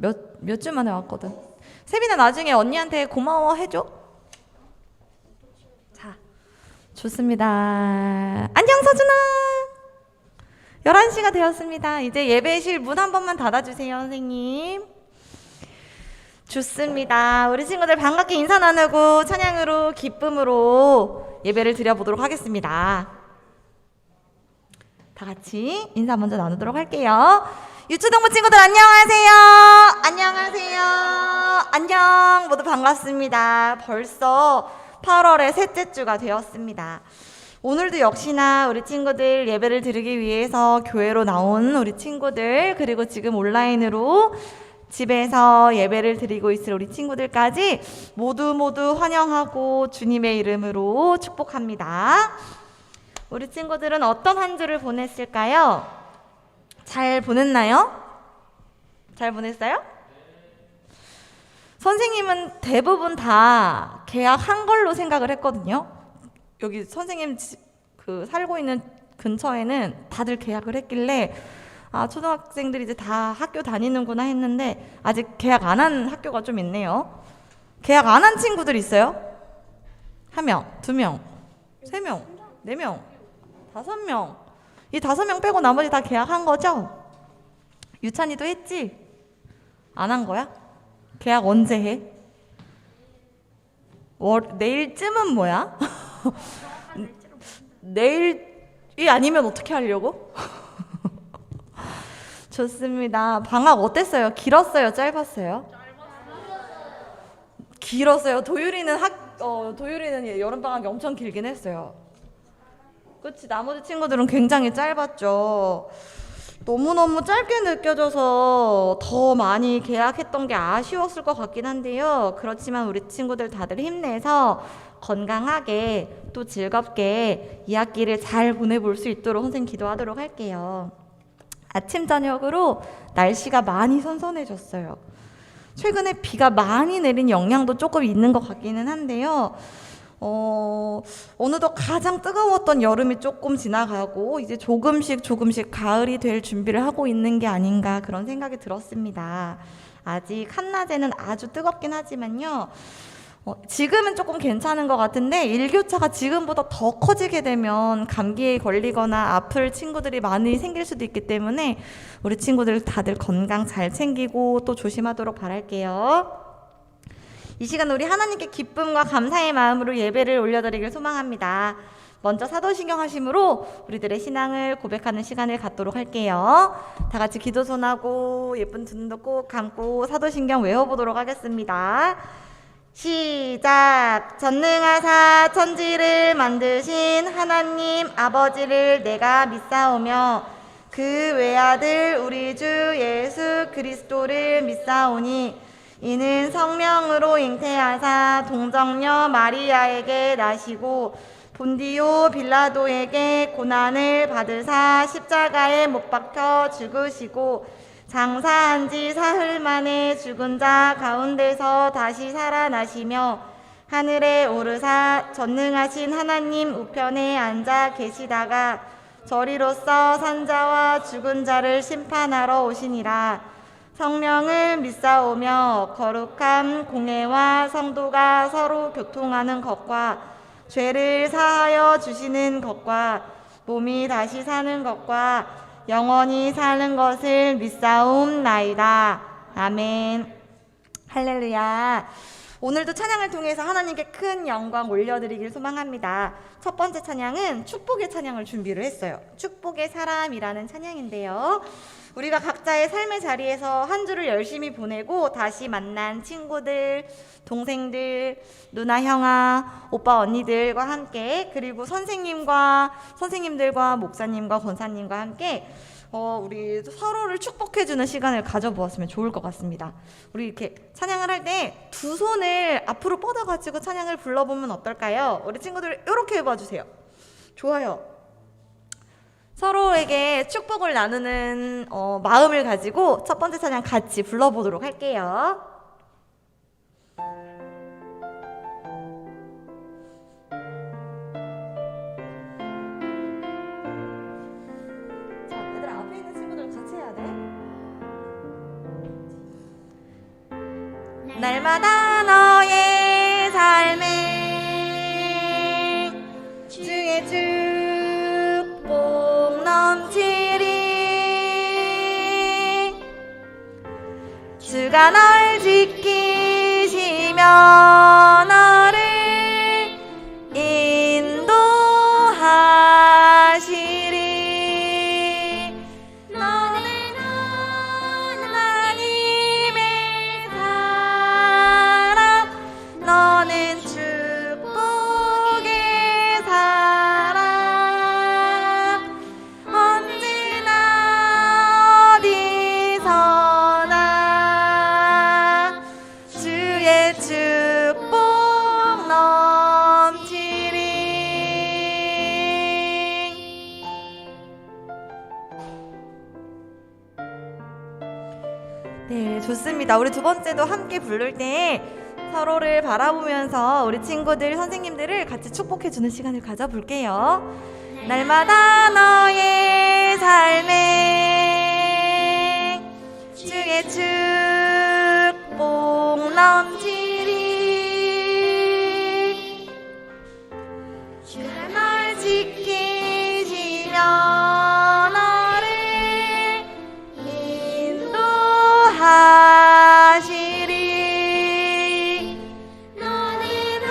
몇 주 만에 왔거든. 세빈아 나중에 언니한테 고마워 해줘. 자, 좋습니다. 안녕 서준아. 11시가 되었습니다. 이제 예배실 문 한 번만 닫아주세요 선생님. 좋습니다. 우리 친구들 반갑게 인사 나누고 찬양으로 기쁨으로 예배를 드려보도록 하겠습니다. 다 같이 인사 먼저 나누도록 할게요. 유초동부 친구들 안녕하세요. 안녕하세요. 안녕. 모두 반갑습니다. 벌써 8월의 셋째 주가 되었습니다. 오늘도 역시나 우리 친구들 예배를 드리기 위해서 교회로 나온 우리 친구들, 그리고 지금 온라인으로 집에서 예배를 드리고 있을 우리 친구들까지 모두 환영하고 주님의 이름으로 축복합니다. 우리 친구들은 어떤 한 주를 보냈을까요? 잘 보냈나요? 잘 보냈어요? 선생님은 대부분 다 계약한 걸로 생각을 했거든요. 여기 선생님 살고 있는 근처에는 다들 계약을 했길래 아, 초등학생들이 이제 다 학교 다니는구나 했는데 아직 계약 안 한 학교가 좀 있네요. 계약 안 한 친구들 있어요? 1명, 2명, 3명, 4명, 5명. 이 5명 빼고 나머지 다 계약한 거죠? 유찬이도 했지? 안 한 거야? 계약 언제 해? 내일쯤은 뭐야? 내일이 아니면 어떻게 하려고? 좋습니다. 방학 어땠어요? 길었어요? 짧았어요? 길었어요. 도율이는 여름방학이 엄청 길긴 했어요. 그치? 나머지 친구들은 굉장히 짧았죠. 너무너무 짧게 느껴져서 더 많이 계약했던 게 아쉬웠을 것 같긴 한데요. 그렇지만 우리 친구들 다들 힘내서 건강하게 또 즐겁게 이 학기를 잘 보내볼 수 있도록 선생님 기도하도록 할게요. 아침 저녁으로 날씨가 많이 선선해졌어요. 최근에 비가 많이 내린 영향도 조금 있는 것 같기는 한데요. 어느덧 가장 뜨거웠던 여름이 조금 지나가고 이제 조금씩 가을이 될 준비를 하고 있는 게 아닌가 그런 생각이 들었습니다. 아직 한낮에는 아주 뜨겁긴 하지만요. 지금은 조금 괜찮은 것 같은데 일교차가 지금보다 더 커지게 되면 감기에 걸리거나 아플 친구들이 많이 생길 수도 있기 때문에 우리 친구들 다들 건강 잘 챙기고 또 조심하도록 바랄게요. 이 시간 우리 하나님께 기쁨과 감사의 마음으로 예배를 올려드리길 소망합니다. 먼저 사도신경 하심으로 우리들의 신앙을 고백하는 시간을 갖도록 할게요. 다 같이 기도 손하고 예쁜 두 눈도 꼭 감고 사도신경 외워보도록 하겠습니다. 시작. 전능하사 천지를 만드신 하나님 아버지를 내가 믿사오며 그 외아들 우리 주 예수 그리스도를 믿사오니 이는 성령으로 잉태하사 동정녀 마리아에게 나시고 본디오 빌라도에게 고난을 받으사 십자가에 못 박혀 죽으시고 장사한 지 사흘 만에 죽은 자 가운데서 다시 살아나시며 하늘에 오르사 전능하신 하나님 우편에 앉아 계시다가 저리로서 산자와 죽은 자를 심판하러 오시니라. 성령을 믿사오며 거룩한 공회와 성도가 서로 교통하는 것과 죄를 사하여 주시는 것과 몸이 다시 사는 것과 영원히 사는 것을 믿사옵나이다. 아멘. 할렐루야. 오늘도 찬양을 통해서 하나님께 큰 영광 올려드리길 소망합니다. 첫 번째 찬양은 축복의 찬양을 준비를 했어요. 축복의 사람이라는 찬양인데요. 우리가 각자의 삶의 자리에서 한 주를 열심히 보내고 다시 만난 친구들, 동생들, 누나, 형아, 오빠, 언니들과 함께 그리고 선생님들과 목사님과 권사님과 함께 우리 서로를 축복해주는 시간을 가져보았으면 좋을 것 같습니다. 우리 이렇게 찬양을 할 때 두 손을 앞으로 뻗어가지고 찬양을 불러보면 어떨까요? 우리 친구들 이렇게 해봐주세요. 좋아요. 서로에게 축복을 나누는 마음을 가지고 첫 번째 찬양 같이 불러보도록 할게요. 자, 얘들아 앞에 있는 친구들 같이 해야 돼. 날마다 너의 삶에 주의 축복 넘치리. 주가 널 지키시며 너를 인도하시리. 너는 하나님의 사람, 너는 축복의 사람. 언제나 어디서나 주의 축복 넘치리. 네, 좋습니다. 우리 두 번째도 함께 부를 때 서로를 바라보면서 우리 친구들, 선생님들을 같이 축복해주는 시간을 가져볼게요. 날마다 너의 삶에 주의 축복 넘치리. 주가 널 지키시며 너를 인도하시리. 너는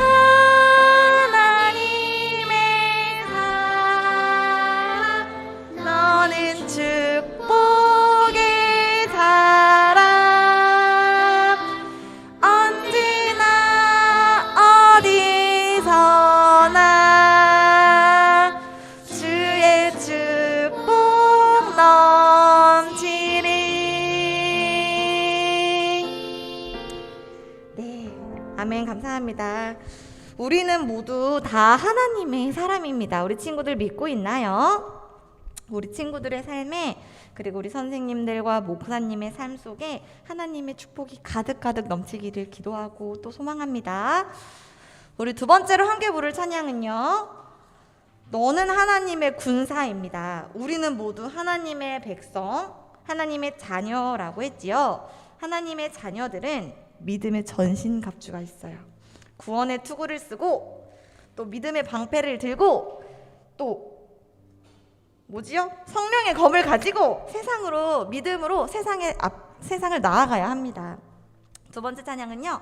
하나님의 사람, 너는 축복의 사람. 언제나 어디서나 주의 축복 넘치리. 네, 아멘. 감사합니다. 우리는 모두 다 하나님의 사람입니다. 우리 친구들 믿고 있나요? 우리 친구들의 삶에, 그리고 우리 선생님들과 목사님의 삶 속에 하나님의 축복이 가득가득 넘치기를 기도하고 또 소망합니다. 우리 두 번째로 함께 부를 찬양은요, 너는 하나님의 군사입니다. 우리는 모두 하나님의 백성, 하나님의 자녀라고 했지요. 하나님의 자녀들은 믿음의 전신갑주가 있어요. 구원의 투구를 쓰고 또 믿음의 방패를 들고 또 뭐지요? 성령의 검을 가지고 세상으로, 믿음으로 세상을 나아가야 합니다. 두 번째 찬양은요,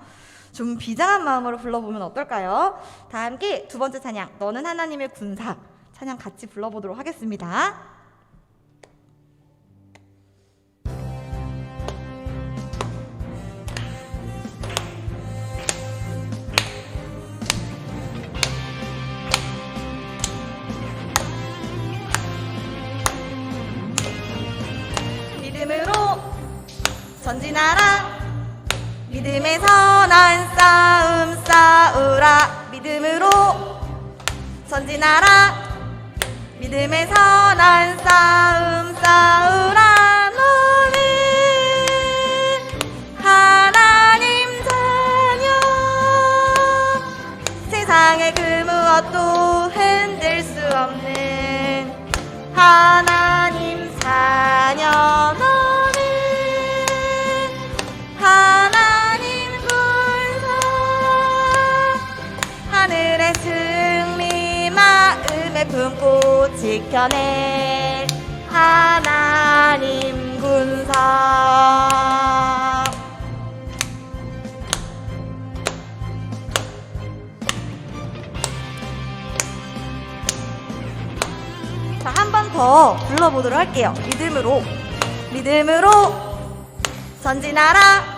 좀 비장한 마음으로 불러보면 어떨까요? 다 함께 두 번째 찬양, 너는 하나님의 군사, 찬양 같이 불러보도록 하겠습니다. 믿음으로 전진하라. 믿음의 선한 싸움 싸우라. 믿음으로 전진하라. 믿음의 선한 싸움 싸우라. 너는 하나님 자녀, 세상의 그 무엇도 흔들 수 없는 하나님 자녀. 너는 하나님 군사, 하늘의 승리 마음에 품고 지켜낼 하나님 군사. 자, 한 번 더 불러보도록 할게요. 믿음으로 전진하라.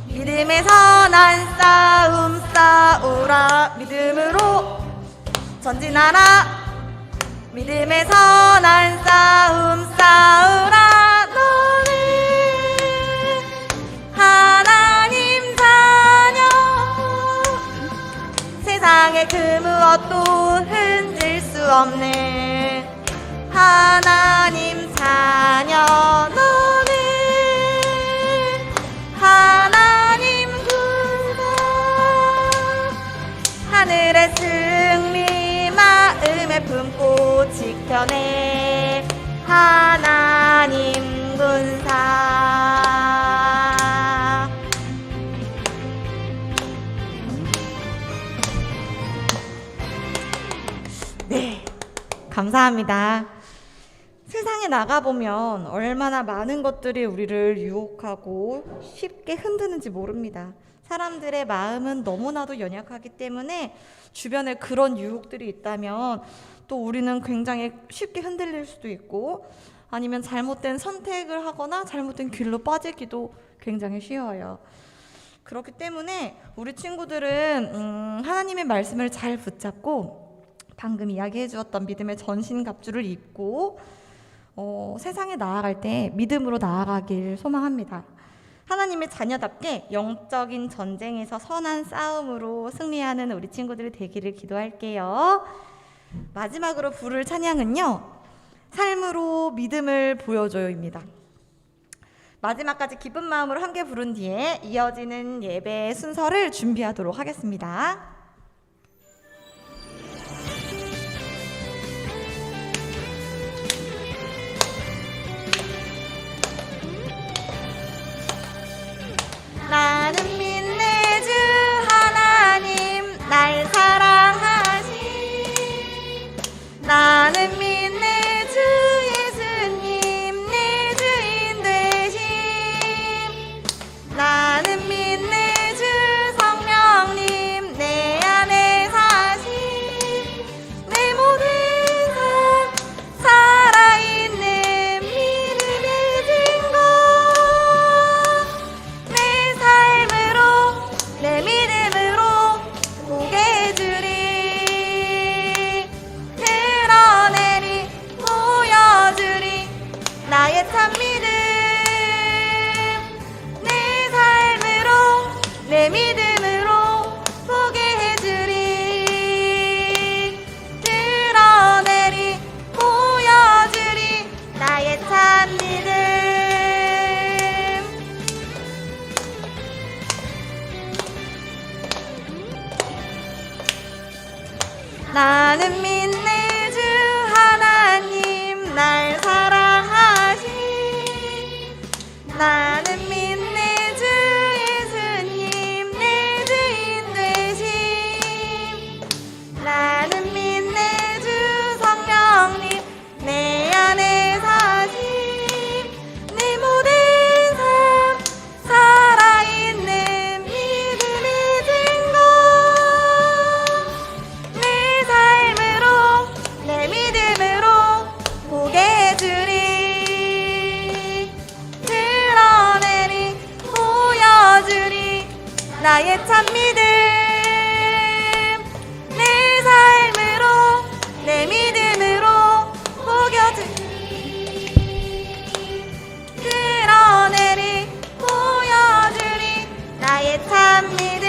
믿음의 선한 싸움 싸우라. 믿음으로 전진하라. 믿음의 선한 싸움 싸우라. 너는 하나님 자녀, 세상의 그 무엇도 흔들 수 없는 하나님 자녀. 너는 하나님 군사, 하늘의 승리 마음에 품고 지켜내 하나님 군사. 감사합니다. 세상에 나가보면 얼마나 많은 것들이 우리를 유혹하고 쉽게 흔드는지 모릅니다. 사람들의 마음은 너무나도 연약하기 때문에 주변에 그런 유혹들이 있다면 또 우리는 굉장히 쉽게 흔들릴 수도 있고 아니면 잘못된 선택을 하거나 잘못된 길로 빠지기도 굉장히 쉬워요. 그렇기 때문에 우리 친구들은 하나님의 말씀을 잘 붙잡고 방금 이야기해 주었던 믿음의 전신갑주를 입고 세상에 나아갈 때 믿음으로 나아가길 소망합니다. 하나님의 자녀답게 영적인 전쟁에서 선한 싸움으로 승리하는 우리 친구들이 되기를 기도할게요. 마지막으로 부를 찬양은요, 삶으로 믿음을 보여줘요입니다. 마지막까지 기쁜 마음으로 함께 부른 뒤에 이어지는 예배 순서를 준비하도록 하겠습니다. 나는 믿네 주 하나님 날 사랑하시. 나는 믿네 주 예수님 내 주인 되심. 나는 믿네 주 성령님 내 안에 사시. 내 모든 삶 살아있는 믿음의 증거. 내 삶으로 내 믿음으로 보게 해주리. 드러내리 보여주리 나의 참 믿음. 내 삶으로 내 믿음으로 보게 해주리. 드러내리 보여주리 나의 참 믿음. 나는 믿네 주 하나님 날 사랑하시. 나는 믿네 주 예수님 내 주인 되심. 나는 믿네 주 성령님 내 안에 사심. 내 모든 삶 살아있는 믿음의 증거. 내 삶으로 내 믿음으로 보게 해주리. 드러내리 보여주리 나의 참 믿음. 내 삶으로 내 믿음으로 보여주리. 드러내리 보여주리 나의 참 믿음.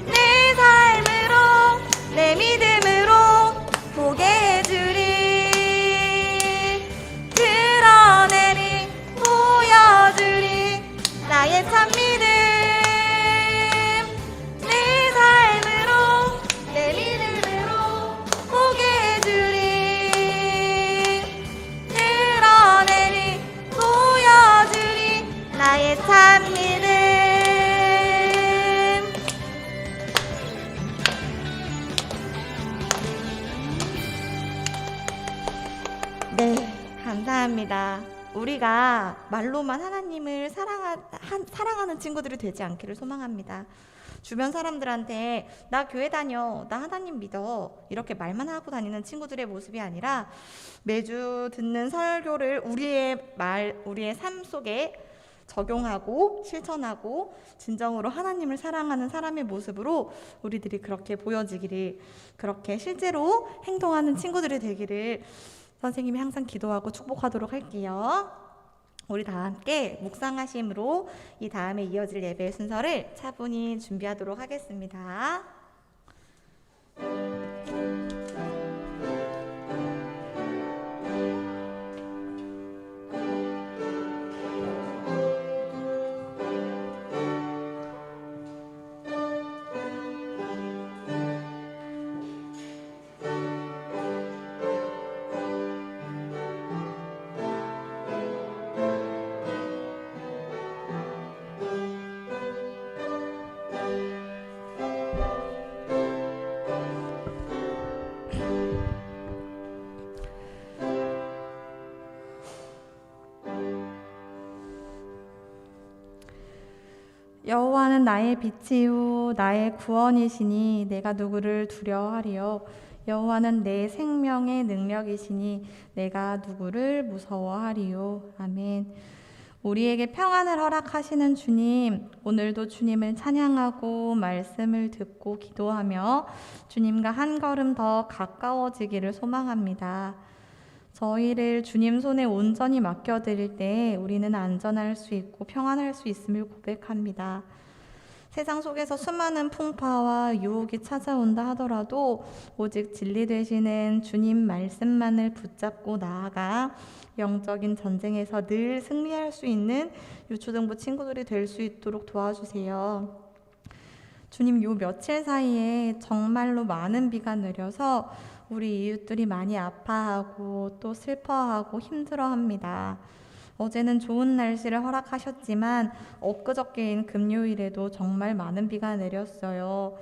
내 삶으로 내 믿음으로 보게 해주리. 드러내리 보여주리 나의 참 믿음. 내 삶으로 내 믿음으로 보게 해주리. 드러내리 보여주리 나의 참 믿음. 네, 감사합니다. 우리가 말로만 하나님을 사랑하는 친구들이 되지 않기를 소망합니다. 주변 사람들한테 나 교회 다녀, 나 하나님 믿어 이렇게 말만 하고 다니는 친구들의 모습이 아니라 매주 듣는 설교를 우리의 삶 속에 적용하고 실천하고 진정으로 하나님을 사랑하는 사람의 모습으로 우리들이 그렇게 보여지기를, 그렇게 실제로 행동하는 친구들이 되기를 선생님이 항상 기도하고 축복하도록 할게요. 우리 다 함께 묵상하심으로 이 다음에 이어질 예배 순서를 차분히 준비하도록 하겠습니다. 여호와는 나의 빛이요 나의 구원이시니 내가 누구를 두려워하리요. 여호와는 내 생명의 능력이시니 내가 누구를 무서워하리요. 아멘. 우리에게 평안을 허락하시는 주님, 오늘도 주님을 찬양하고 말씀을 듣고 기도하며 주님과 한 걸음 더 가까워지기를 소망합니다. 저희를 주님 손에 온전히 맡겨드릴 때 우리는 안전할 수 있고 평안할 수 있음을 고백합니다. 세상 속에서 수많은 풍파와 유혹이 찾아온다 하더라도 오직 진리 되시는 주님 말씀만을 붙잡고 나아가 영적인 전쟁에서 늘 승리할 수 있는 유초등부 친구들이 될 수 있도록 도와주세요. 주님, 요 며칠 사이에 정말로 많은 비가 내려서 우리 이웃들이 많이 아파하고 또 슬퍼하고 힘들어합니다. 어제는 좋은 날씨를 허락하셨지만 엊그저께인 금요일에도 정말 많은 비가 내렸어요.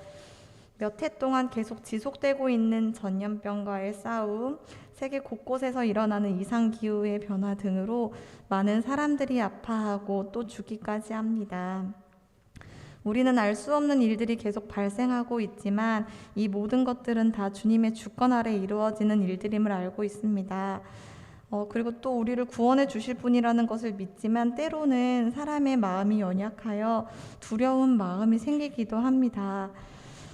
몇 해 동안 계속 지속되고 있는 전염병과의 싸움, 세계 곳곳에서 일어나는 이상기후의 변화 등으로 많은 사람들이 아파하고 또 죽기까지 합니다. 우리는 알 수 없는 일들이 계속 발생하고 있지만 이 모든 것들은 다 주님의 주권 아래 이루어지는 일들임을 알고 있습니다. 그리고 또 우리를 구원해 주실 분이라는 것을 믿지만 때로는 사람의 마음이 연약하여 두려운 마음이 생기기도 합니다.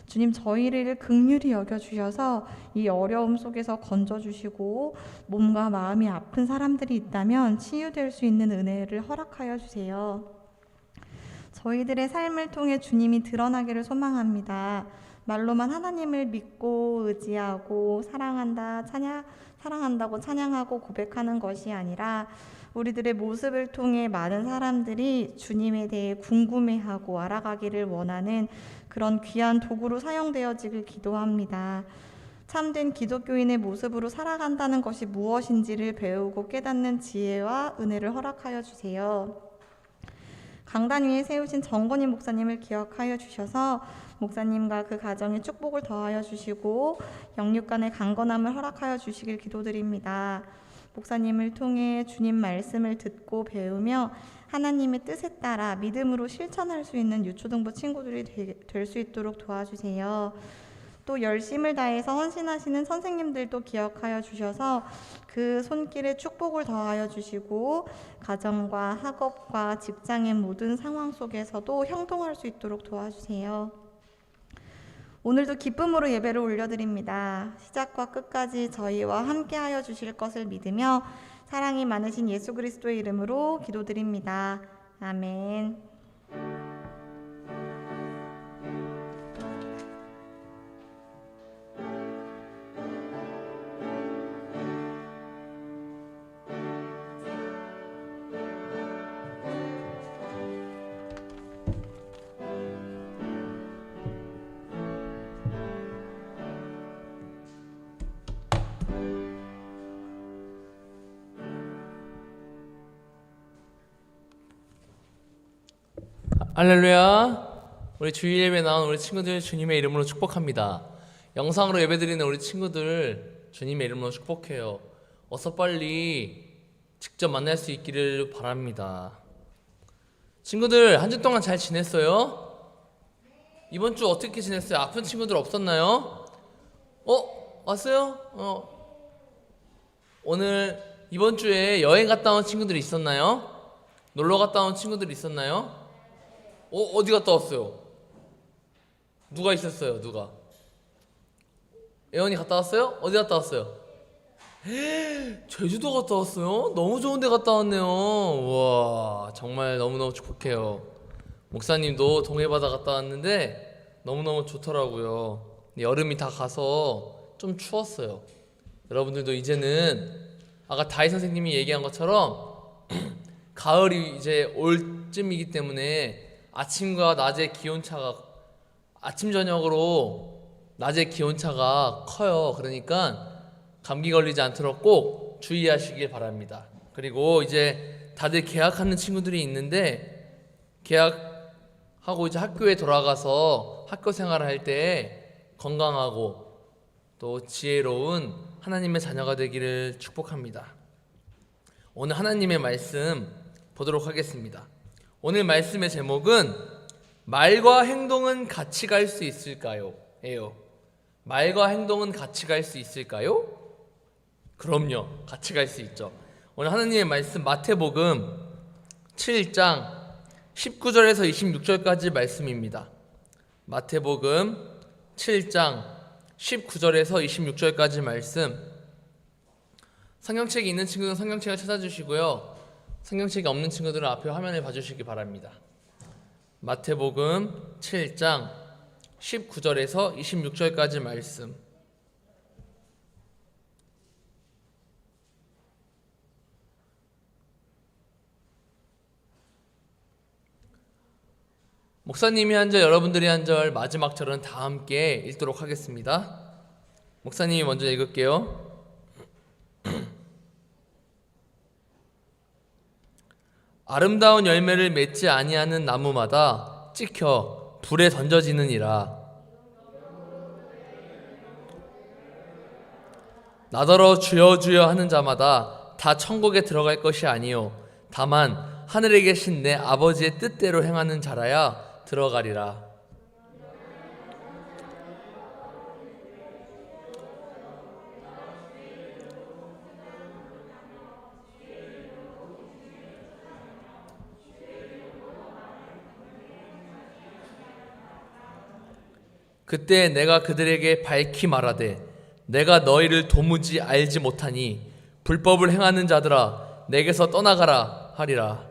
주님, 저희를 긍휼히 여겨주셔서 이 어려움 속에서 건져주시고 몸과 마음이 아픈 사람들이 있다면 치유될 수 있는 은혜를 허락하여 주세요. 저희들의 삶을 통해 주님이 드러나기를 소망합니다. 말로만 하나님을 믿고 의지하고 사랑한다고 찬양하고 고백하는 것이 아니라 우리들의 모습을 통해 많은 사람들이 주님에 대해 궁금해하고 알아가기를 원하는 그런 귀한 도구로 사용되어지길 기도합니다. 참된 기독교인의 모습으로 살아간다는 것이 무엇인지를 배우고 깨닫는 지혜와 은혜를 허락하여 주세요. 강단 위에 세우신 정건희 목사님을 기억하여 주셔서 목사님과 그 가정에 축복을 더하여 주시고 영육간의 강건함을 허락하여 주시길 기도드립니다. 목사님을 통해 주님 말씀을 듣고 배우며 하나님의 뜻에 따라 믿음으로 실천할 수 있는 유초등부 친구들이 될 수 있도록 도와주세요. 또 열심을 다해서 헌신하시는 선생님들도 기억하여 주셔서 그 손길에 축복을 더하여 주시고 가정과 학업과 직장의 모든 상황 속에서도 형통할 수 있도록 도와주세요. 오늘도 기쁨으로 예배를 올려드립니다. 시작과 끝까지 저희와 함께하여 주실 것을 믿으며 사랑이 많으신 예수 그리스도의 이름으로 기도드립니다. 아멘. 할렐루야. 우리 주일 예배 나온 우리 친구들 주님의 이름으로 축복합니다. 영상으로 예배드리는 우리 친구들 주님의 이름으로 축복해요. 어서 빨리 직접 만날 수 있기를 바랍니다. 친구들 한 주 동안 잘 지냈어요? 이번 주 어떻게 지냈어요? 아픈 친구들 없었나요? 왔어요? 오늘 이번 주에 여행 갔다 온 친구들이 있었나요? 놀러 갔다 온 친구들이 있었나요? 어디 갔다 왔어요? 누가 있었어요? 누가? 예원이 갔다 왔어요? 어디 갔다 왔어요? 제주도 갔다 왔어요? 너무 좋은 데 갔다 왔네요. 우와, 정말 너무너무 축복해요. 목사님도 동해바다 갔다 왔는데 너무너무 좋더라고요. 여름이 다 가서 좀 추웠어요. 여러분들도 이제는 아까 다희 선생님이 얘기한 것처럼 가을이 이제 올 쯤이기 때문에 아침과 낮의 기온차가 아침 저녁으로 낮의 기온차가 커요. 그러니까 감기 걸리지 않도록 꼭 주의하시길 바랍니다. 그리고 이제 다들 개학하는 친구들이 있는데 개학하고 이제 학교에 돌아가서 학교 생활을 할 때 건강하고 또 지혜로운 하나님의 자녀가 되기를 축복합니다. 오늘 하나님의 말씀 보도록 하겠습니다. 오늘 말씀의 제목은 말과 행동은 같이 갈 수 있을까요? 예요. 말과 행동은 같이 갈 수 있을까요? 그럼요. 같이 갈 수 있죠. 오늘 하나님의 말씀 마태복음 7장 19절에서 26절까지 말씀입니다. 마태복음 7장 19절에서 26절까지 말씀. 성경책이 있는 친구는 성경책을 찾아주시고요. 성경책이 없는 친구들은 앞에 화면을 봐주시기 바랍니다. 마태복음 7장 19절에서 26절까지 말씀. 목사님이 한 절, 여러분들이 한 절, 마지막 절은 다 함께 읽도록 하겠습니다. 목사님이 먼저 읽을게요. 아름다운 열매를 맺지 아니하는 나무마다 찍혀 불에 던져지느니라. 나더러 주여 주여 하는 자마다 다 천국에 들어갈 것이 아니요 다만 하늘에 계신 내 아버지의 뜻대로 행하는 자라야 들어가리라. 그때 내가 그들에게 밝히 말하되 내가 너희를 도무지 알지 못하니 불법을 행하는 자들아 내게서 떠나가라 하리라.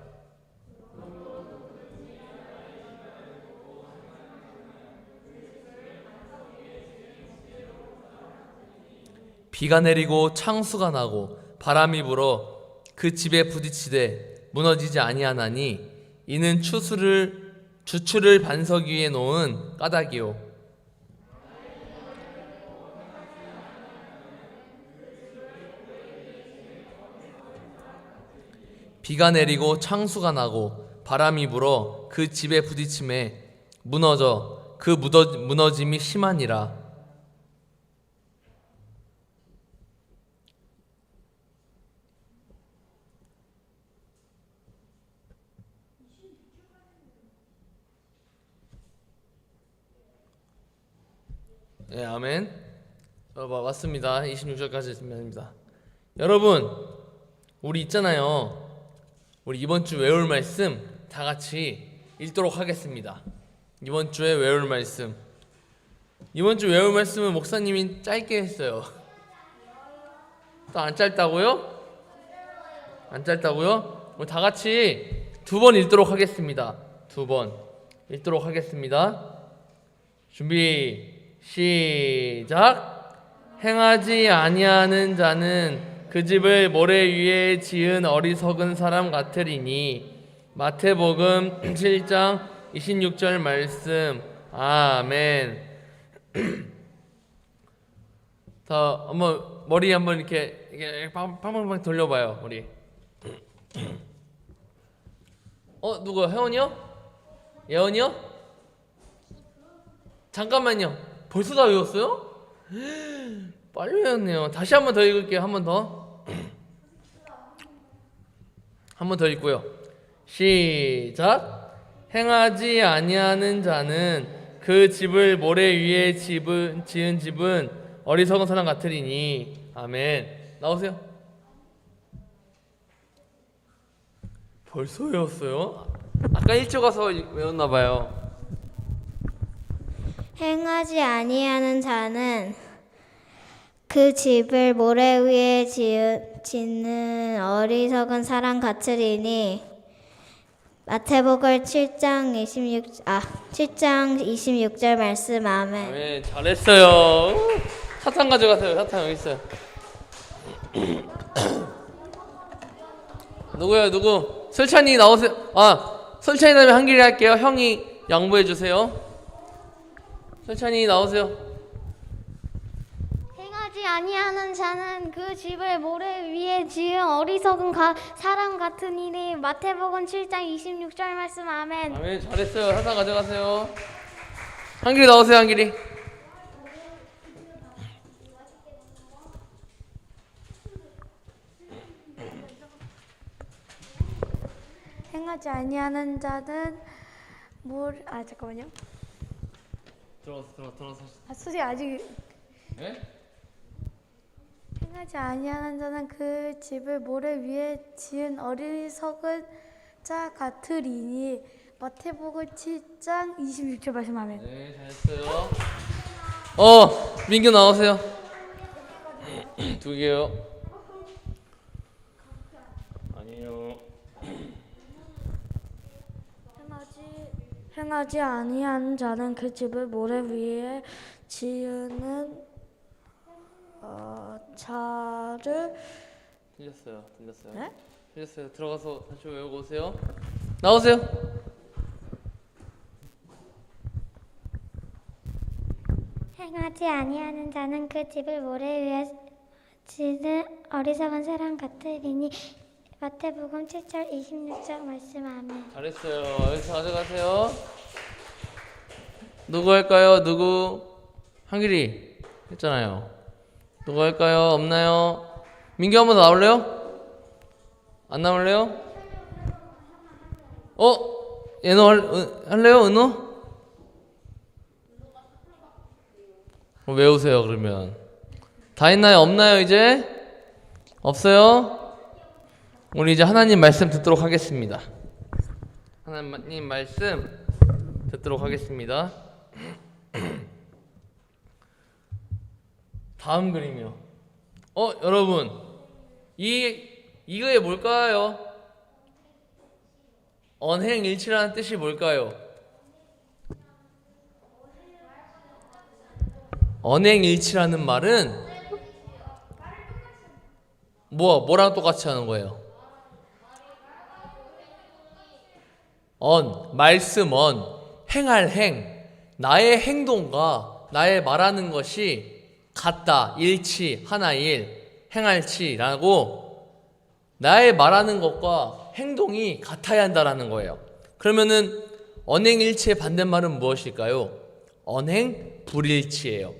비가 내리고 창수가 나고 바람이 불어 그 집에 부딪히되 무너지지 아니하나니 이는 주추를 반석 위에 놓은 까닭이요 비가 내리고 창수가 나고 바람이 불어 그 집에 부딪힘에 무너져 그 무너짐이 심하니라. 네, 아멘. 맞습니다. 26절까지 말입니다. 여러분, 우리 있잖아요. 우리 이번 주 외울 말씀 다 같이 읽도록 하겠습니다. 이번 주에 외울 말씀. 이번 주 외울 말씀은 목사님이 짧게 했어요. 또 안 짧다고요? 안 짧다고요? 우리 다 같이 2번 읽도록 하겠습니다. 2번 읽도록 하겠습니다. 준비 시작. 행하지 아니하는 자는 그 집을 모래 위에 지은 어리석은 사람 같으리니. 마태복음 7장 26절 말씀. 아멘. 자, 한번 머리 한번 이렇게 팡팡팡 돌려봐요, 머리. 누구? 혜원이요? 예원이요? 잠깐만요. 벌써 다 외웠어요? 빨리 외웠네요. 다시 한 번 더 읽을게요. 한 번 더. 한 번 더 읽고요. 시작. 행하지 아니하는 자는 그 집을 모래 위에 지은 집은 어리석은 사람 같으리니. 아멘. 나오세요. 벌써 외웠어요? 아까 일찍 가서 외웠나봐요. 행하지 아니하는 자는 그 집을 모래 위에 짓는 어리석은 사람 같으리니. 마태복음 7장 26절 말씀. 아멘. 아멘. 잘했어요. 사탕 가져가세요. 사탕 여기 있어요. 누구야 누구? 설찬이 나오세요. 설찬이 다음에 한길이 할게요. 형이 양보해 주세요. 설찬이 나오세요. 행하지 아니하는 자는 그 집을 모래 위에 지은 어리석은 사람 같으니니. 마태복음 7장 26절 말씀. 아멘. 아멘. 잘했어요. 사탕 가져가세요. 한길이 나오세요. 한길이. 행하지 아니하는 자는 잠깐만요. 들어가서. 선생님 아직 예? 행하지 아니하는 자는 그 집을 모래 위에 지은 어리석은 자 같으리니. 마태복음 7장 26절 말씀하면. 네, 잘했어요. 민규 나오세요. 2개요. 아니요. 행하지 아니하는 자는 그 집을 모래 위에 지으는 자를 틀렸어요. 네? 틀렸어요. 들어가서 다시 외우고 오세요. 나오세요. 행하지 아니하는 자는 그 집을 모래 위에 지은 어리석은 사람 같으리니. 마태복음 7절 26절 말씀하면. 잘했어요. 여기서 가져가세요. 누구 할까요? 누구? 한길이 했잖아요. 누구 할까요? 없나요? 민규 한번 나올래요? 안 나올래요? 얘너 할래요? 은호? 외우세요. 그러면 다 했나요? 없나요? 이제? 없어요? 우리 이제 하나님 말씀 듣도록 하겠습니다. 하나님 말씀 듣도록 하겠습니다. 다음 그림이요. 여러분, 이거에 뭘까요? 언행일치라는 뜻이 뭘까요? 언행일치라는 말은 뭐랑 똑같이 하는 거예요? 말씀 행할 행, 나의 행동과 나의 말하는 것이 같다, 일치, 하나일, 행할치라고 나의 말하는 것과 행동이 같아야 한다라는 거예요. 그러면은 언행일치의 반대말은 무엇일까요? 언행불일치예요.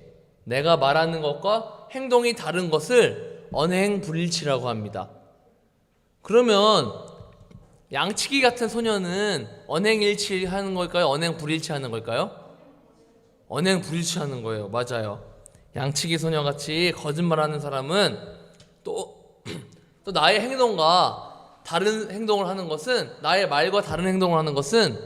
내가 말하는 것과 행동이 다른 것을 언행불일치라고 합니다. 그러면 양치기 같은 소녀는 언행일치 하는 걸까요? 언행불일치 하는 걸까요? 언행불일치 하는 거예요. 맞아요. 양치기 소녀같이 거짓말하는 사람은 또 나의 행동과 다른 행동을 하는 것은, 나의 말과 다른 행동을 하는 것은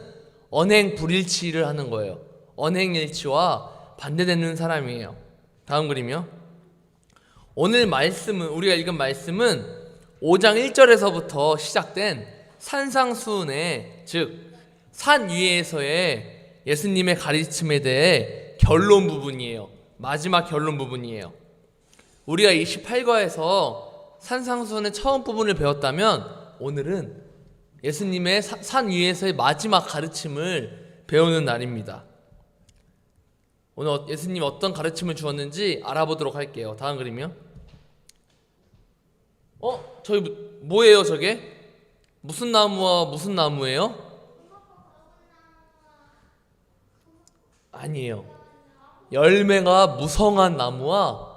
언행불일치를 하는 거예요. 언행일치와 반대되는 사람이에요. 다음 그림이요. 오늘 말씀은, 우리가 읽은 말씀은 5장 1절에서부터 시작된 산상수훈의, 즉 산 위에서의 예수님의 가르침에 대해 결론 부분이에요. 마지막 결론 부분이에요. 우리가 28과에서 산상수훈의 처음 부분을 배웠다면 오늘은 예수님의 산 위에서의 마지막 가르침을 배우는 날입니다. 오늘 예수님 어떤 가르침을 주었는지 알아보도록 할게요. 다음 그림이요. 저기 뭐예요 저게? 무슨 나무와 무슨 나무예요? 아니에요. 열매가 무성한 나무와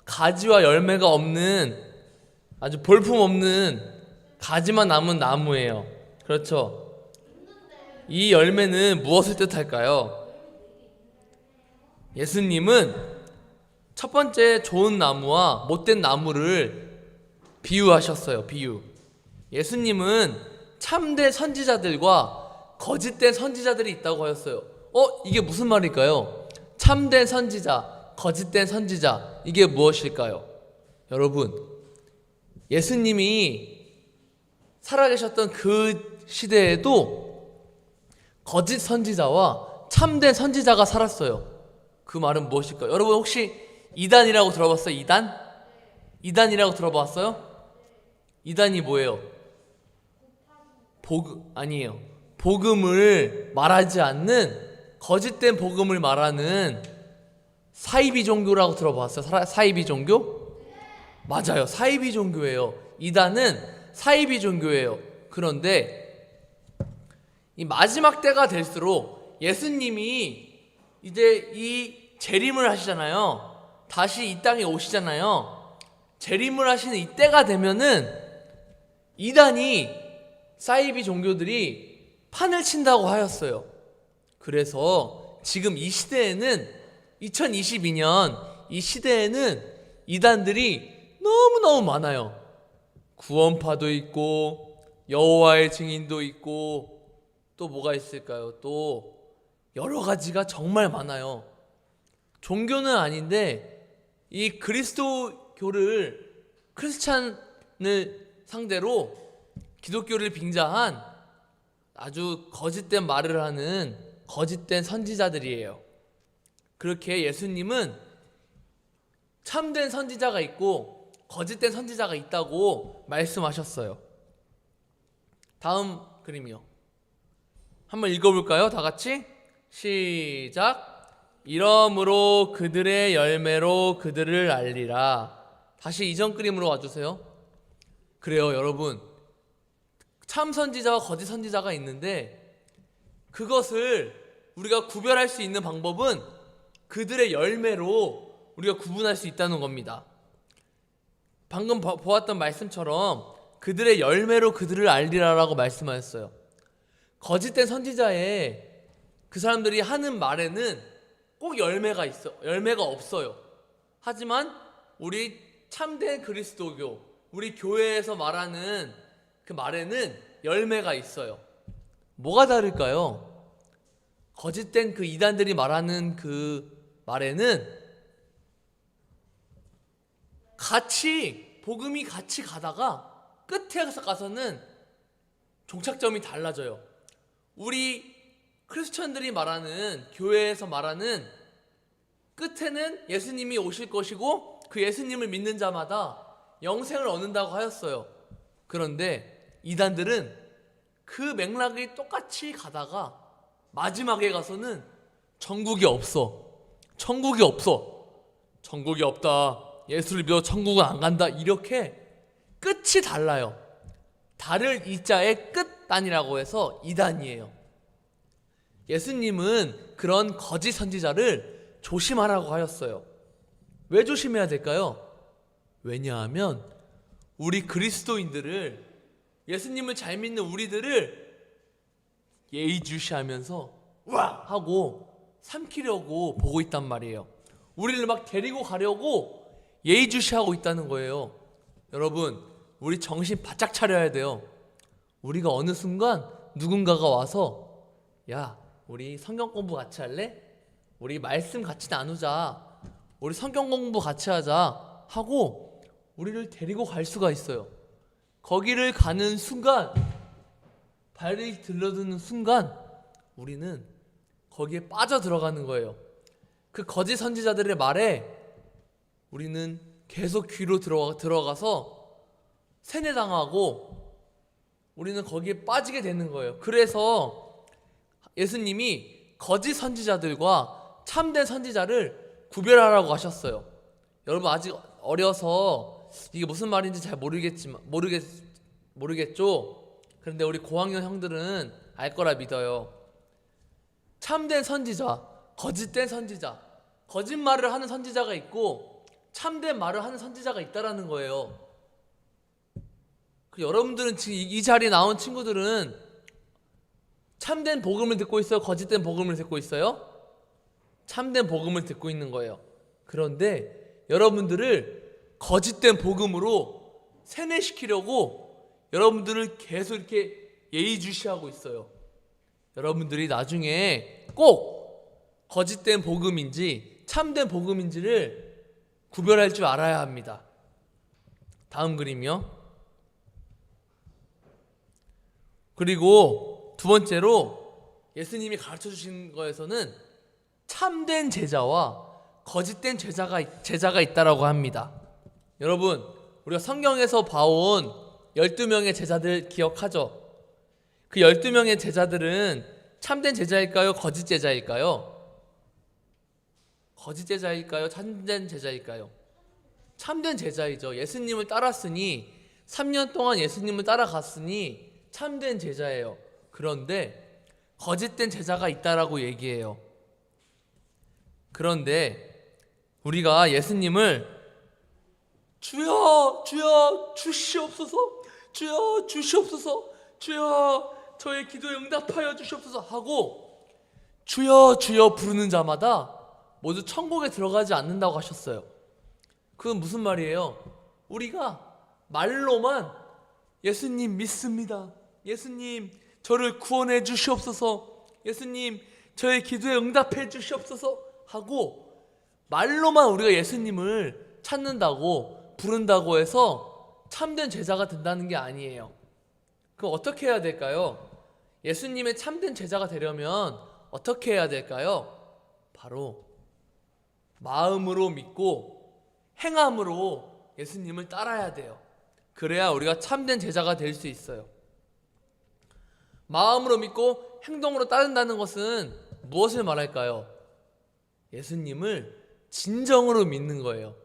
가지와 열매가 없는, 아주 볼품없는 가지만 남은 나무예요. 그렇죠? 이 열매는 무엇을 뜻할까요? 예수님은 첫 번째 좋은 나무와 못된 나무를 비유하셨어요. 비유. 예수님은 참된 선지자들과 거짓된 선지자들이 있다고 하였어요. 이게 무슨 말일까요? 참된 선지자, 거짓된 선지자, 이게 무엇일까요? 여러분, 예수님이 살아계셨던 그 시대에도 거짓 선지자와 참된 선지자가 살았어요. 그 말은 무엇일까요? 여러분 혹시 이단이라고 들어봤어요? 이단? 이단이라고 들어봤어요? 이단이 뭐예요? 아니에요. 복음을 말하지 않는, 거짓된 복음을 말하는 사이비 종교라고 들어봤어요? 사이비 종교? 맞아요. 사이비 종교예요. 이단은 사이비 종교예요. 그런데 이 마지막 때가 될수록 예수님이 이제 이 재림을 하시잖아요. 다시 이 땅에 오시잖아요. 재림을 하시는 이 때가 되면은 이단이, 사이비 종교들이 판을 친다고 하였어요. 그래서 지금 이 시대에는 2022년 이 시대에는 이단들이 너무너무 많아요. 구원파도 있고 여호와의 증인도 있고 또 뭐가 있을까요? 또 여러 가지가 정말 많아요. 종교는 아닌데 이 그리스도교를 크리스찬을 상대로 기독교를 빙자한 아주 거짓된 말을 하는 거짓된 선지자들이에요. 그렇게 예수님은 참된 선지자가 있고 거짓된 선지자가 있다고 말씀하셨어요. 다음 그림이요. 한번 읽어볼까요? 다 같이 시작. 이러므로 그들의 열매로 그들을 알리라. 다시 이전 그림으로 와주세요. 그래요, 여러분. 참 선지자와 거짓 선지자가 있는데 그것을 우리가 구별할 수 있는 방법은 그들의 열매로 우리가 구분할 수 있다는 겁니다. 방금 보았던 말씀처럼 그들의 열매로 그들을 알리라라고 말씀하셨어요. 거짓된 선지자의 그 사람들이 하는 말에는 꼭 열매가 없어요. 하지만 우리 참된 그리스도교, 우리 교회에서 말하는 그 말에는 열매가 있어요. 뭐가 다를까요? 거짓된 그 이단들이 말하는 그 말에는 복음이 같이 가다가 끝에 가서는 종착점이 달라져요. 우리 크리스천들이 말하는, 교회에서 말하는 끝에는 예수님이 오실 것이고 그 예수님을 믿는 자마다 영생을 얻는다고 하였어요. 그런데 이단들은 그 맥락이 똑같이 가다가 마지막에 가서는 천국이 없어. 천국이 없다. 예수를 믿어 천국은 안 간다. 이렇게 끝이 달라요. 달을 이자의 끝단이라고 해서 이단이에요. 예수님은 그런 거짓 선지자를 조심하라고 하였어요. 왜 조심해야 될까요? 왜냐하면 우리 그리스도인들을, 예수님을 잘 믿는 우리들을 예의주시하면서 와! 하고 삼키려고 보고 있단 말이에요. 우리를 막 데리고 가려고 예의주시하고 있다는 거예요. 여러분, 우리 정신 바짝 차려야 돼요. 우리가 어느 순간 누군가가 와서 야, 우리 성경 공부 같이 할래? 우리 말씀 같이 나누자. 우리 성경 공부 같이 하자 하고 우리를 데리고 갈 수가 있어요. 거기를 가는 순간, 발이 들러드는 순간 우리는 거기에 빠져 들어가는 거예요. 그 거짓 선지자들의 말에 우리는 계속 귀로 들어가서 세뇌당하고 우리는 거기에 빠지게 되는 거예요. 그래서 예수님이 거짓 선지자들과 참된 선지자를 구별하라고 하셨어요. 여러분 아직 어려서 이게 무슨 말인지 잘 모르겠죠? 그런데 우리 고학년 형들은 알 거라 믿어요. 참된 선지자, 거짓된 선지자, 거짓말을 하는 선지자가 있고 참된 말을 하는 선지자가 있다라는 거예요. 여러분들은 지금 이 자리에 나온 친구들은 참된 복음을 듣고 있어요? 거짓된 복음을 듣고 있어요? 참된 복음을 듣고 있는 거예요. 그런데 여러분들을 거짓된 복음으로 세뇌시키려고 여러분들을 계속 이렇게 예의주시하고 있어요. 여러분들이 나중에 꼭 거짓된 복음인지 참된 복음인지를 구별할 줄 알아야 합니다. 다음 그림이요. 그리고 두 번째로 예수님이 가르쳐 주신 거에서는 참된 제자와 거짓된 제자가 있다라고 합니다. 여러분, 우리가 성경에서 봐온 12명의 제자들 기억하죠? 그 12명의 제자들은 참된 제자일까요? 거짓 제자일까요? 거짓 제자일까요? 참된 제자일까요? 참된 제자이죠. 예수님을 따랐으니 3년 동안 예수님을 따라갔으니 참된 제자예요. 그런데 거짓된 제자가 있다라고 얘기해요. 그런데 우리가 예수님을 주여 주여 주시옵소서, 주여 주시옵소서, 주여 저의 기도에 응답하여 주시옵소서 하고 주여 주여 부르는 자마다 모두 천국에 들어가지 않는다고 하셨어요. 그건 무슨 말이에요? 우리가 말로만 예수님 믿습니다, 예수님 저를 구원해 주시옵소서, 예수님 저의 기도에 응답해 주시옵소서 하고 말로만 우리가 예수님을 찾는다고 부른다고 해서 참된 제자가 된다는 게 아니에요. 그럼 어떻게 해야 될까요? 예수님의 참된 제자가 되려면 어떻게 해야 될까요? 바로 마음으로 믿고 행함으로 예수님을 따라야 돼요. 그래야 우리가 참된 제자가 될 수 있어요. 마음으로 믿고 행동으로 따른다는 것은 무엇을 말할까요? 예수님을 진정으로 믿는 거예요.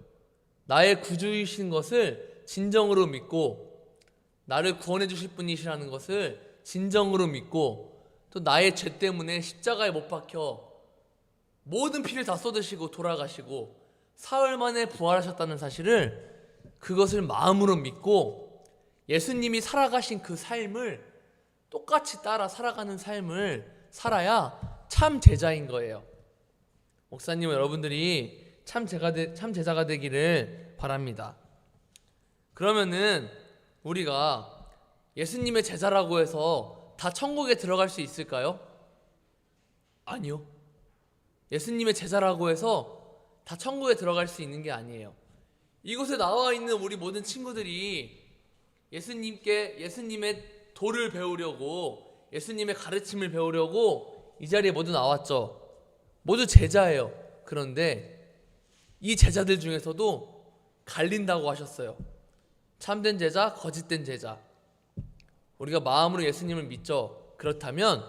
나의 구주이신 것을 진정으로 믿고, 나를 구원해 주실 분이시라는 것을 진정으로 믿고, 또 나의 죄 때문에 십자가에 못 박혀 모든 피를 다 쏟으시고 돌아가시고 사흘 만에 부활하셨다는 사실을, 그것을 마음으로 믿고 예수님이 살아가신 그 삶을 똑같이 따라 살아가는 삶을 살아야 참 제자인 거예요. 목사님, 여러분들이 참 제자가 되기를 바랍니다. 그러면은 우리가 예수님의 제자라고 해서 다 천국에 들어갈 수 있을까요? 아니요. 예수님의 제자라고 해서 다 천국에 들어갈 수 있는 게 아니에요. 이곳에 나와 있는 우리 모든 친구들이 예수님의 도를 배우려고, 예수님의 가르침을 배우려고 이 자리에 모두 나왔죠. 모두 제자예요. 그런데 이 제자들 중에서도 갈린다고 하셨어요. 참된 제자, 거짓된 제자. 우리가 마음으로 예수님을 믿죠. 그렇다면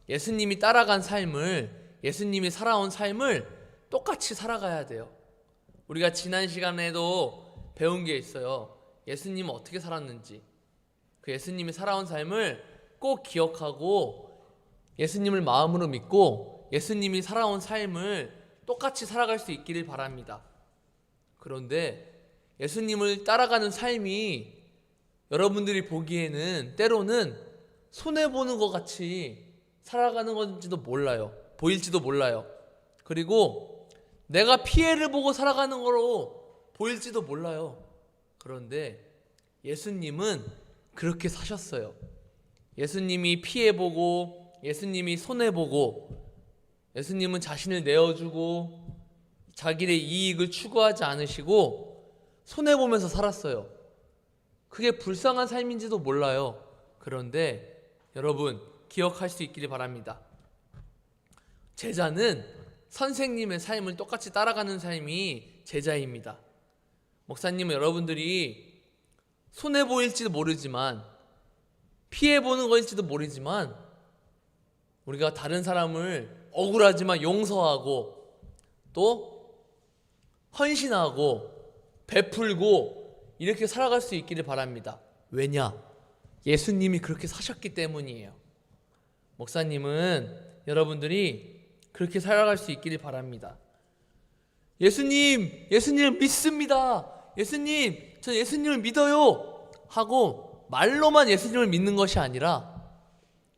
예수님이 따라간 삶을, 예수님이 살아온 삶을 똑같이 살아가야 돼요. 우리가 지난 시간에도 배운 게 있어요. 예수님은 어떻게 살았는지. 그 예수님이 살아온 삶을 꼭 기억하고 예수님을 마음으로 믿고 예수님이 살아온 삶을 똑같이 살아갈 수 있기를 바랍니다. 그런데 예수님을 따라가는 삶이 여러분들이 보기에는 때로는 손해보는 것 같이 살아가는 건지도 몰라요. 보일지도 몰라요. 그리고 내가 피해를 보고 살아가는 거로 보일지도 몰라요. 그런데 예수님은 그렇게 사셨어요. 예수님이 피해보고, 예수님이 손해보고, 예수님은 자신을 내어주고 자기의 이익을 추구하지 않으시고 손해보면서 살았어요. 그게 불쌍한 삶인지도 몰라요. 그런데 여러분, 기억할 수 있기를 바랍니다. 제자는 선생님의 삶을 똑같이 따라가는 삶이 제자입니다. 목사님은 여러분들이 손해보일지도 모르지만, 피해보는 거일지도 모르지만, 우리가 다른 사람을 억울하지만 용서하고 또 헌신하고 베풀고 이렇게 살아갈 수 있기를 바랍니다. 왜냐? 예수님이 그렇게 사셨기 때문이에요. 목사님은 여러분들이 그렇게 살아갈 수 있기를 바랍니다. 예수님을 믿습니다. 예수님, 저 예수님을 믿어요 하고 말로만 예수님을 믿는 것이 아니라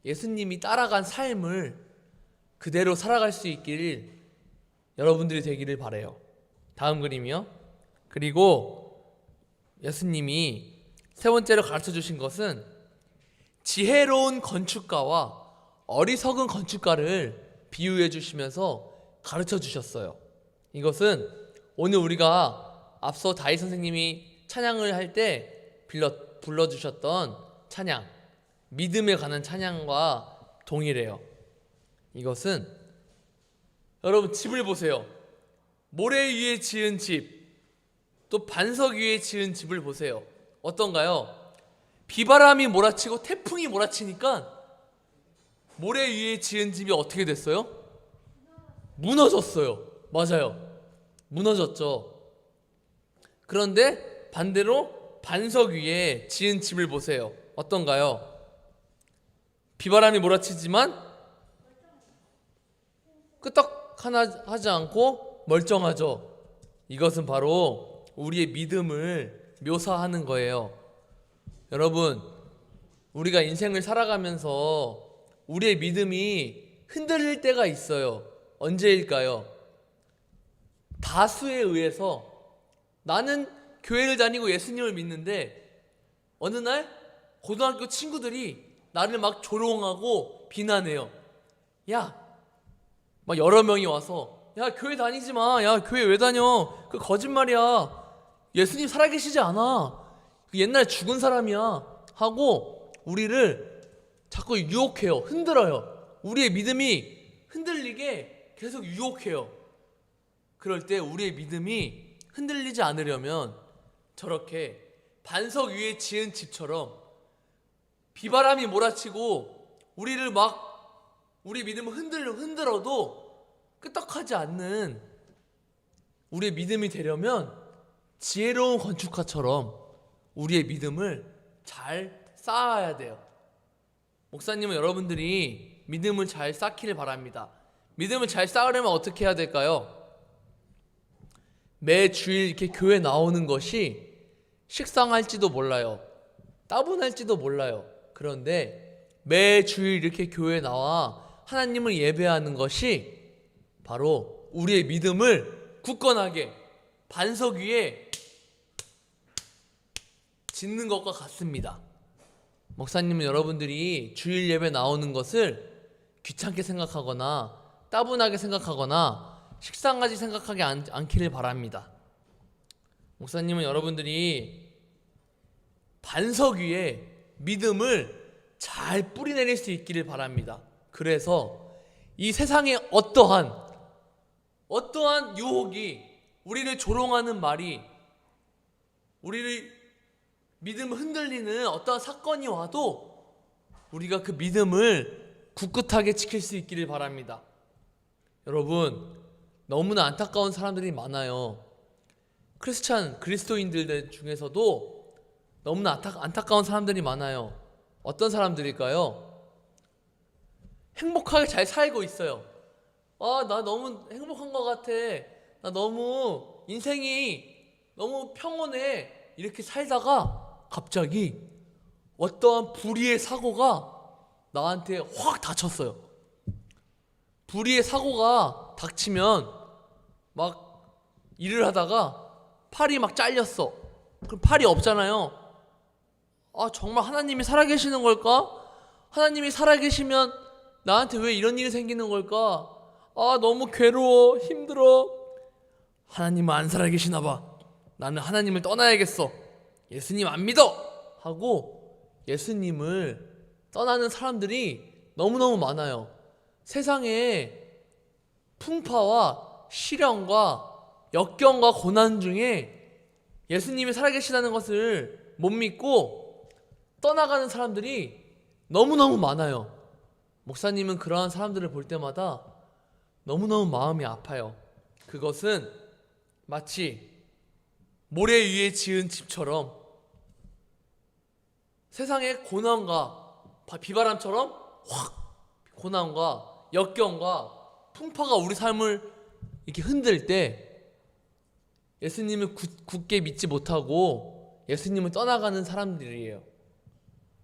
예수님이 따라간 삶을 그대로 살아갈 수 있기를 여러분들이 되기를 바라요. 다음 그림이요. 그리고 예수님이 세 번째로 가르쳐 주신 것은 지혜로운 건축가와 어리석은 건축가를 비유해 주시면서 가르쳐 주셨어요. 이것은 오늘 우리가 앞서 다윗 선생님이 찬양을 할 때 불러주셨던 찬양, 믿음에 관한 찬양과 동일해요. 이것은 여러분, 집을 보세요. 모래 위에 지은 집, 또 반석 위에 지은 집을 보세요. 어떤가요? 비바람이 몰아치고 태풍이 몰아치니까 모래 위에 지은 집이 어떻게 됐어요? 무너졌어요. 맞아요. 무너졌죠. 그런데 반대로 반석 위에 지은 집을 보세요. 어떤가요? 비바람이 몰아치지만 끄떡 하나 하지 않고 멀쩡하죠. 이것은 바로 우리의 믿음을 묘사하는 거예요. 여러분, 우리가 인생을 살아가면서 우리의 믿음이 흔들릴 때가 있어요. 언제일까요? 다수에 의해서 나는 교회를 다니고 예수님을 믿는데 어느 날 고등학교 친구들이 나를 막 조롱하고 비난해요. 야, 막 여러 명이 와서 야, 교회 다니지 마. 야, 교회 왜 다녀? 그 거짓말이야. 예수님 살아계시지 않아. 그 옛날 죽은 사람이야. 하고 우리를 자꾸 유혹해요. 흔들어요. 우리의 믿음이 흔들리게 계속 유혹해요. 그럴 때 우리의 믿음이 흔들리지 않으려면 저렇게 반석 위에 지은 집처럼 비바람이 몰아치고 우리를 막 우리 믿음을 흔들어도 끄떡하지 않는 우리의 믿음이 되려면 지혜로운 건축가처럼 우리의 믿음을 잘 쌓아야 돼요. 목사님은 여러분들이 믿음을 잘 쌓기를 바랍니다. 믿음을 잘 쌓으려면 어떻게 해야 될까요? 매 주일 이렇게 교회 나오는 것이 식상할지도 몰라요. 따분할지도 몰라요. 그런데 매 주일 이렇게 교회에 나와 하나님을 예배하는 것이 바로 우리의 믿음을 굳건하게 반석 위에 짓는 것과 같습니다. 목사님은 여러분들이 주일 예배 나오는 것을 귀찮게 생각하거나 따분하게 생각하거나 식상하게 생각하지 않기를 바랍니다. 목사님은 여러분들이 반석 위에 믿음을 잘 뿌리내릴 수 있기를 바랍니다. 그래서 이 세상에 어떠한 유혹이 우리를 조롱하는 말이 우리를 믿음을 흔들리는 어떠한 사건이 와도 우리가 그 믿음을 굳굳하게 지킬 수 있기를 바랍니다. 여러분, 너무나 안타까운 사람들이 많아요. 그리스도인들 중에서도 너무나 안타까운 사람들이 많아요. 어떤 사람들일까요? 행복하게 잘 살고 있어요. 나 너무 행복한 것 같아. 나 너무 인생이 너무 평온해. 이렇게 살다가 갑자기 어떠한 불의의 사고가 나한테 확 닥쳤어요. 불의의 사고가 닥치면 막 일을 하다가 팔이 막 잘렸어. 그럼 팔이 없잖아요. 정말 하나님이 살아계시는 걸까? 하나님이 살아계시면 나한테 왜 이런 일이 생기는 걸까? 너무 괴로워, 힘들어. 하나님은 안 살아계시나 봐. 나는 하나님을 떠나야겠어. 예수님 안 믿어! 하고 예수님을 떠나는 사람들이 너무너무 많아요. 세상에 풍파와 시련과 역경과 고난 중에 예수님이 살아계시다는 것을 못 믿고 떠나가는 사람들이 너무너무 많아요. 목사님은 그러한 사람들을 볼 때마다 너무너무 마음이 아파요. 그것은 마치 모래 위에 지은 집처럼 세상의 고난과 비바람처럼 확 고난과 역경과 풍파가 우리 삶을 이렇게 흔들 때 예수님을 굳게 믿지 못하고 예수님을 떠나가는 사람들이에요.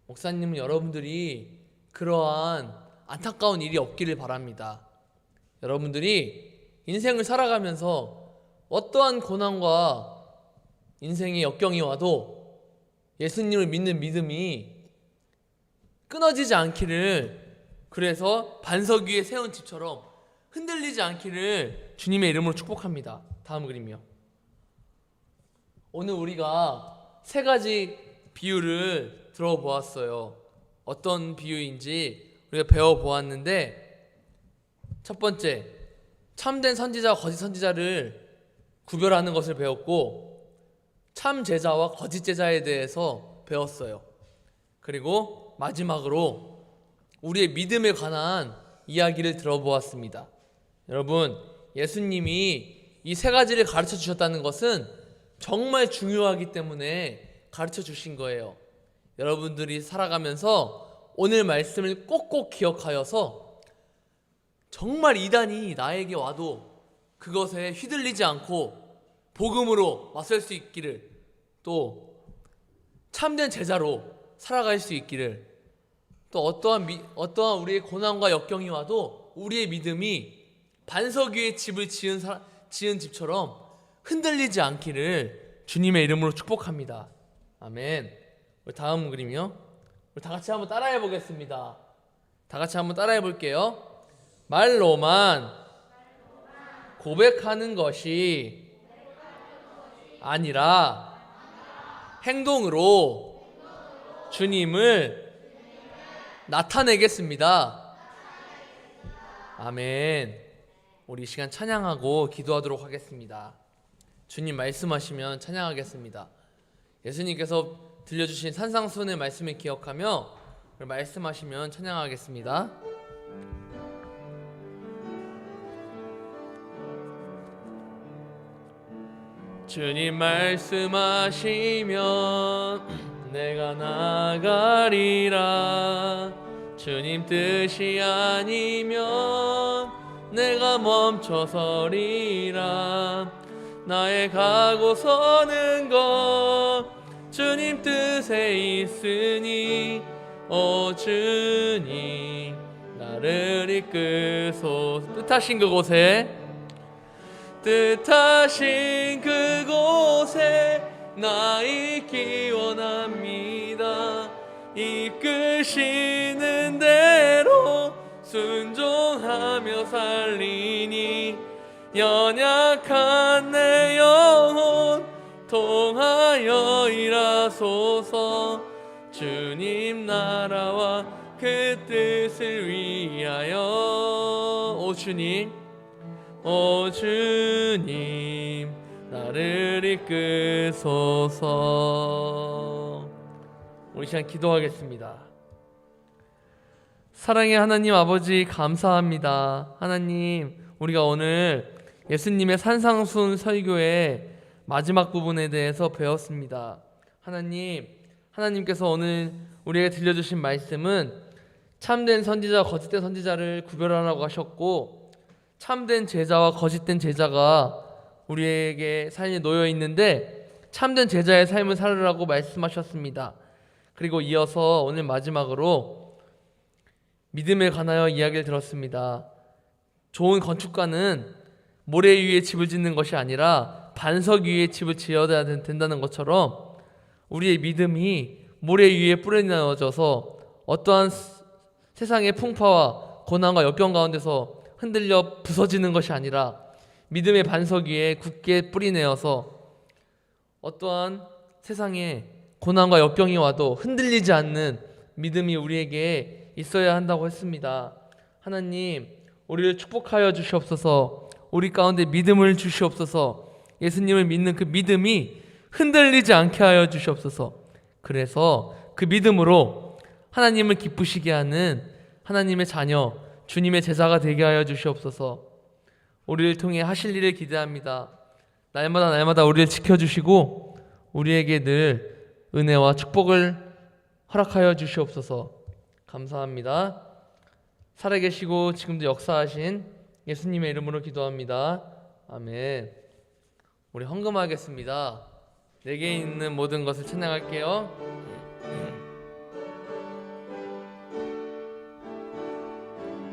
목사님은 여러분들이 그러한 안타까운 일이 없기를 바랍니다. 여러분들이 인생을 살아가면서 어떠한 고난과 인생의 역경이 와도 예수님을 믿는 믿음이 끊어지지 않기를, 그래서 반석 위에 세운 집처럼 흔들리지 않기를 주님의 이름으로 축복합니다. 다음 그림이요. 오늘 우리가 세 가지 비유를 들어보았어요. 어떤 비유인지 우리가 배워보았는데, 첫 번째, 참된 선지자와 거짓 선지자를 구별하는 것을 배웠고, 참 제자와 거짓 제자에 대해서 배웠어요. 그리고 마지막으로 우리의 믿음에 관한 이야기를 들어보았습니다. 여러분, 예수님이 이 세 가지를 가르쳐 주셨다는 것은 정말 중요하기 때문에 가르쳐 주신 거예요. 여러분들이 살아가면서 오늘 말씀을 꼭꼭 기억하여서 정말 이단이 나에게 와도 그것에 휘둘리지 않고 복음으로 맞설 수 있기를, 또 참된 제자로 살아갈 수 있기를 또 어떠한 우리의 고난과 역경이 와도 우리의 믿음이 반석 위에 집을 지은 집처럼 흔들리지 않기를 주님의 이름으로 축복합니다. 아멘. 우리 다음 그림이요. 우리 다 같이 한번 따라해 보겠습니다. 다 같이 한번 따라해 볼게요. 말로만 고백하는 것이 아니라 행동으로 주님을 나타내겠습니다. 아멘. 우리 이 시간 찬양하고 기도하도록 하겠습니다. 주님 말씀하시면 찬양하겠습니다. 예수님께서 들려주신 산상수훈의 말씀을 기억하며 말씀하시면 찬양하겠습니다. 주님 말씀하시면 내가 나가리라. 주님 뜻이 아니면 내가 멈춰서리라. 나의 가고 서는 것 주님 뜻에 있으니 오 주님 나를 이끄소서. 뜻하신 그곳에 나 있기 원합니다. 이끄시는 대로 순종하며 살리니 연약한 내 영혼 통하여 일하소서. 주님 나라와 그 뜻을 위하여 오 주님 나를 이끄소서. 우리 시간 기도하겠습니다. 사랑의 하나님 아버지 감사합니다. 하나님 우리가 오늘 예수님의 산상수훈 설교의 마지막 부분에 대해서 배웠습니다. 하나님께서 오늘 우리에게 들려주신 말씀은 참된 선지자와 거짓된 선지자를 구별하라고 하셨고 참된 제자와 거짓된 제자가 우리에게 삶에 놓여 있는데 참된 제자의 삶을 살으라고 말씀하셨습니다. 그리고 이어서 오늘 마지막으로 믿음에 관하여 이야기를 들었습니다. 좋은 건축가는 모래 위에 집을 짓는 것이 아니라 반석 위에 집을 지어야 된다는 것처럼 우리의 믿음이 모래 위에 뿌려내어져서 어떠한 세상의 풍파와 고난과 역경 가운데서 흔들려 부서지는 것이 아니라 믿음의 반석 위에 굳게 뿌리내어서 어떠한 세상에 고난과 역경이 와도 흔들리지 않는 믿음이 우리에게 있어야 한다고 했습니다. 하나님, 우리를 축복하여 주시옵소서. 우리 가운데 믿음을 주시옵소서. 예수님을 믿는 그 믿음이 흔들리지 않게 하여 주시옵소서. 그래서 그 믿음으로 하나님을 기쁘시게 하는 하나님의 자녀, 주님의 제자가 되게 하여 주시옵소서. 우리를 통해 하실 일을 기대합니다. 날마다 우리를 지켜주시고 우리에게 늘 은혜와 축복을 허락하여 주시옵소서. 감사합니다. 살아계시고 지금도 역사하신 예수님의 이름으로 기도합니다. 아멘. 우리 헌금하겠습니다. 내게 있는 모든 것을 찬양할게요.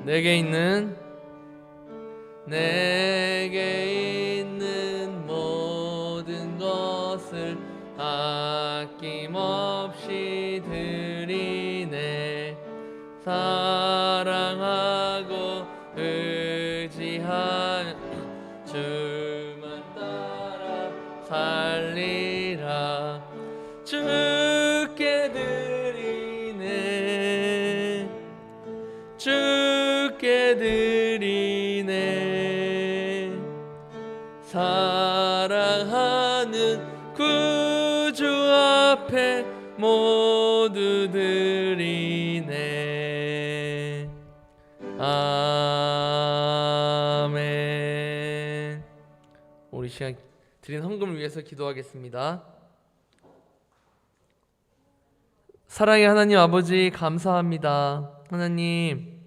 내게 있는 모든 것을 아낌없이 드리네. 사랑하고 의지하며 주만 따라 살리라. 주께 드리네. 주께 드리네. 사랑하는 구주 앞에 모두 드리네. 아멘. 우리 시간 드린 헌금을 위해서 기도하겠습니다. 사랑의 하나님 아버지 감사합니다. 하나님,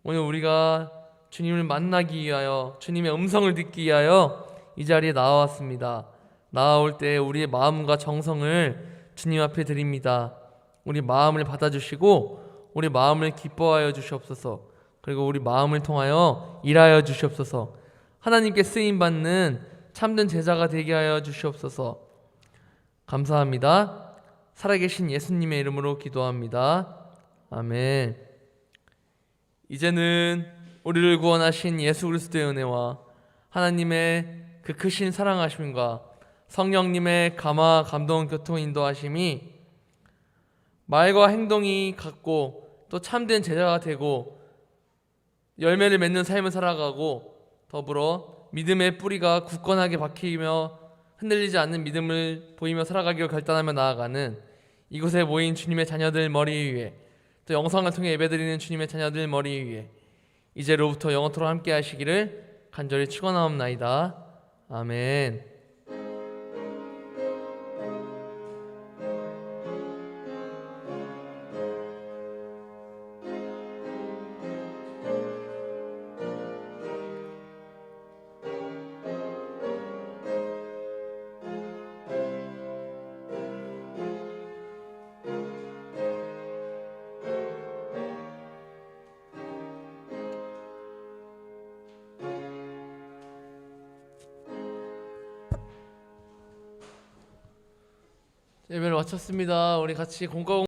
오늘 우리가 주님을 만나기 위하여 주님의 음성을 듣기 위하여 이 자리에 나와왔습니다. 나아올 때 우리의 마음과 정성을 주님 앞에 드립니다. 우리 마음을 받아주시고 우리 마음을 기뻐하여 주시옵소서. 그리고 우리 마음을 통하여 일하여 주시옵소서. 하나님께 쓰임받는 참된 제자가 되게 하여 주시옵소서. 감사합니다. 살아계신 예수님의 이름으로 기도합니다. 아멘. 이제는 우리를 구원하신 예수 그리스도의 은혜와 하나님의 그 크신 사랑하심과 성령님의 감화 감동 교통 인도하심이 말과 행동이 같고 또 참된 제자가 되고 열매를 맺는 삶을 살아가고 더불어 믿음의 뿌리가 굳건하게 박히며 흔들리지 않는 믿음을 보이며 살아가기로 결단하며 나아가는 이곳에 모인 주님의 자녀들 머리 위에 또 영상을 통해 예배드리는 주님의 자녀들 머리 위에 이제로부터 영원토록 함께 하시기를 간절히 축원하옵나이다. 아멘. 예배를 마쳤습니다. 우리 같이 공과